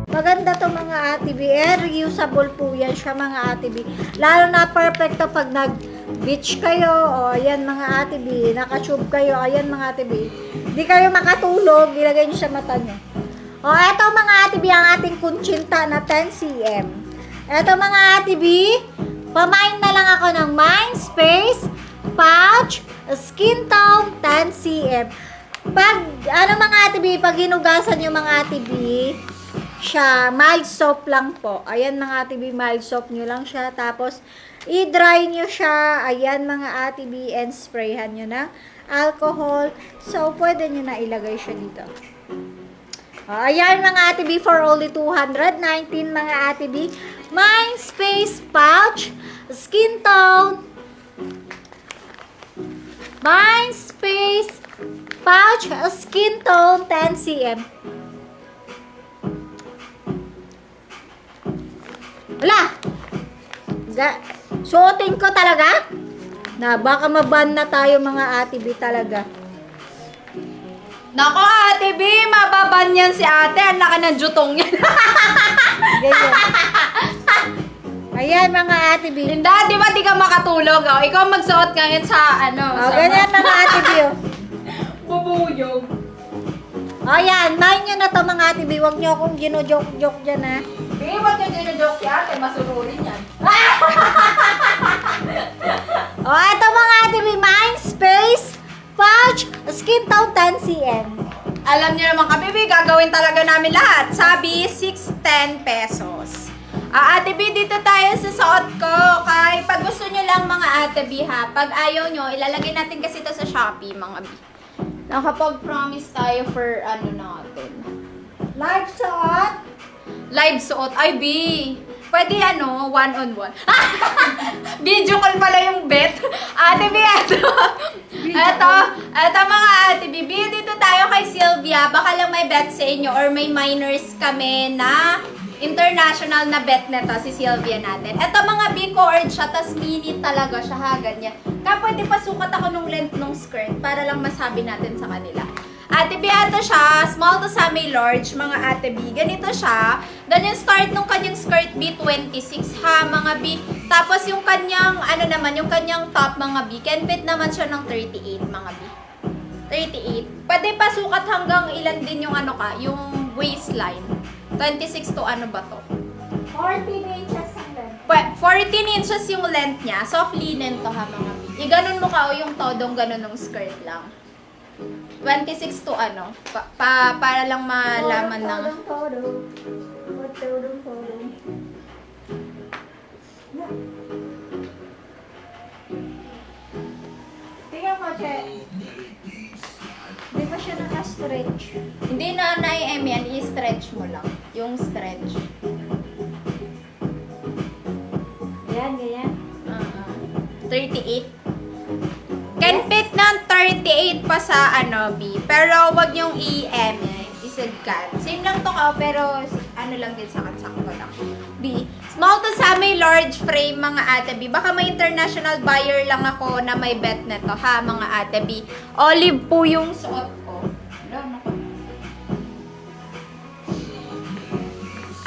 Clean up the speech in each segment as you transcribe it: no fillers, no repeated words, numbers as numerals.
Maganda to mga Ate B. Reusable po yan siya mga Ate B. Lalo na perfecto pag nag-beach kayo. O ayan mga Ate B. Naka-tube kayo. Ayan mga Ate B. Hindi kayo makatulog. Ilagay nyo sa mata nyo. O eto mga Ate B. Ang ating kuntsinta na 10cm. Eto mga Ate B. Pamain na lang ako ng Mindspace Pouch Skin Tone 10cm. Pag, ano mga Ate B. Pag hinugasan nyo mga Ate B, siya, mild soap lang po. Ayan mga Ate B, mild soap nyo lang siya. Tapos, i-dry nyo siya. Ayan mga Ate B, and sprayhan nyo ng alcohol. So, pwede nyo na ilagay siya dito. Ayan mga Ate B, for only 219 mga Ate B. Mindspace Pouch Skin Tone. Mindspace Pouch Skin Tone 10cm. Wala! Suotin ko talaga? Na baka maban na tayo mga Ate B talaga. Nako Ate B, mababan yan si ate. Ang laki ng jutong yan. Ganyan. Ayan mga Ate B. Hindi, di ba di ka makatulog? Oh? Ikaw magsuot ngayon sa ano. O, ganyan mga Ate B. Bubuyog. O yan, mind nyo na to mga Ate B. Huwag nyo akong gino-joke-joke dyan ha. Di ba yung dinojoke si ate? Masunurin yan. O, ito mga Ate B. Mindspace Pouch Skin Tone 10cm. Alam niyo naman kami, B, gagawin talaga namin lahat. Sabi, 610 pesos. Ate B, dito tayo sa suot ko. Kay pag gusto nyo lang mga Ate B ha, pag ayaw nyo, ilalagay natin kasi ito sa Shopee mga B. Nakapag-promise tayo for ano natin. Live suot. Live suot. Ay, B. Pwede ano, one-on-one. Video call pala yung bet. Ate B, eto mga Ate B. Dito tayo kay Sylvia. Baka lang may bet sa inyo or may minors kami na international na bet nito si Sylvia natin. Eto mga B-cord siya, tas mini talaga siya ha, ganyan. Kaya pwede pasukat ako nung length ng skirt para lang masabi natin sa kanila. Ate B, ito siya, small to semi-large, mga Ate B. Ganito siya. Then yung start nung kanyang skirt B, 26 ha, mga B. Tapos yung kanyang, ano naman, yung kanyang top, mga B, can fit naman siya ng 38, mga B. 38. Pwede pasukat hanggang ilan din yung ano ka, yung waistline. 26 to ano ba to? 14 inches ang length. 14 inches yung length niya. Soft linen to ha, mga B. Iganon mo ka o yung todong ganon ng skirt lang. 26 to ano, para lang malaman ng... Tingnan mo, Che. Hindi pa siya naka-stretch. Hindi na na-em yan, i-stretch mo lang. Yung stretch. Yan, ganyan. 38. Can fit ng 38 pa sa ano, B. Pero wag yung i-em, isadkat. Same lang to ka, pero ano lang din sakto lang. B. Small to semi-large frame, mga Ate B. Baka may international buyer lang ako na may bet na to, ha, mga Ate B. Olive po yung suot ko.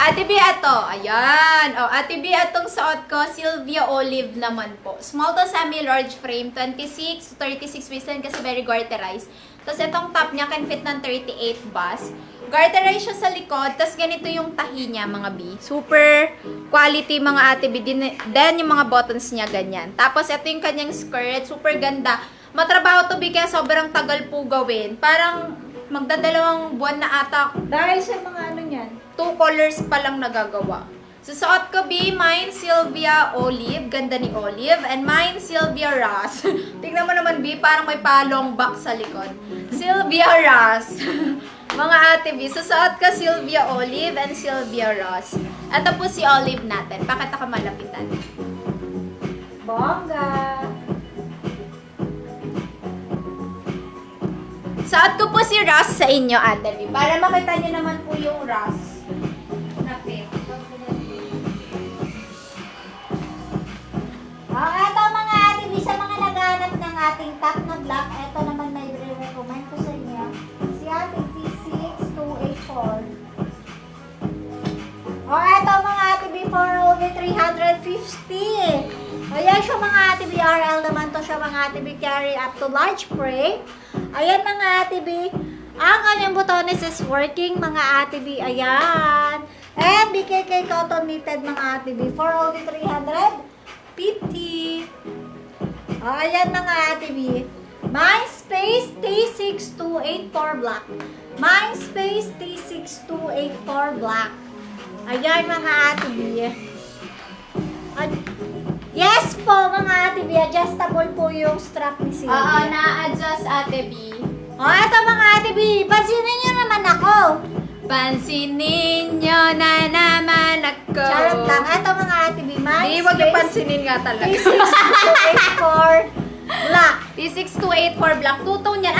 Ate B, ito. Ayan. O, Ate B, itong suot ko, Sylvia Olive naman po. Small to semi-large frame, 26 to 36 waistline kasi very garterized. Tapos itong top niya can fit ng 38 bust. Garterized siya sa likod, tapos ganito yung tahi niya, mga B. Super quality, mga Ate B. Then yung mga buttons niya, ganyan. Tapos ito yung kanyang skirt, super ganda. Matrabaho to B, kaya sobrang tagal po gawin. Parang magdadalawang buwan na ata. Dahil sa mga ano niyan. 2 colors pa lang nagagawa. Susuot ko, B, mine Sylvia Olive. Ganda ni Olive. And mine Sylvia Ross. Tingnan mo naman, B, parang may palong back sa likod. Sylvia Ross. Mga Ate B, susuot ko Sylvia Olive and Sylvia Ross. Ito po si Olive natin. Pakita ka malapitan. Bongga. Suot ko po si Ross sa inyo, Ate B. Para makita niyo naman po yung Ross. Napit. Eto mga Ate B, sa mga naghanap ng ating top siya mga Ate B, carry up to large frame. Ayan mga Ate B. Ang kanyang butones is working mga Ate B. Ayan. And BKK cotton knitted mga Ate B for only 350. Ayan mga Ate B. MySpace T6284 black. MySpace T6284 black. Ayan mga Ate B. Yes po mga Ate B. Adjustable po yung strap ni Sylvia. Oo, na-adjust Ate B. Eto mga Ate B. Pansinin nyo naman ako. Pansinin nyo na naman ako. Charot lang. Eto mga Ate B. Di, wag yung pansinin nga talaga. T6284 black. T6284 black. Two-tone yan.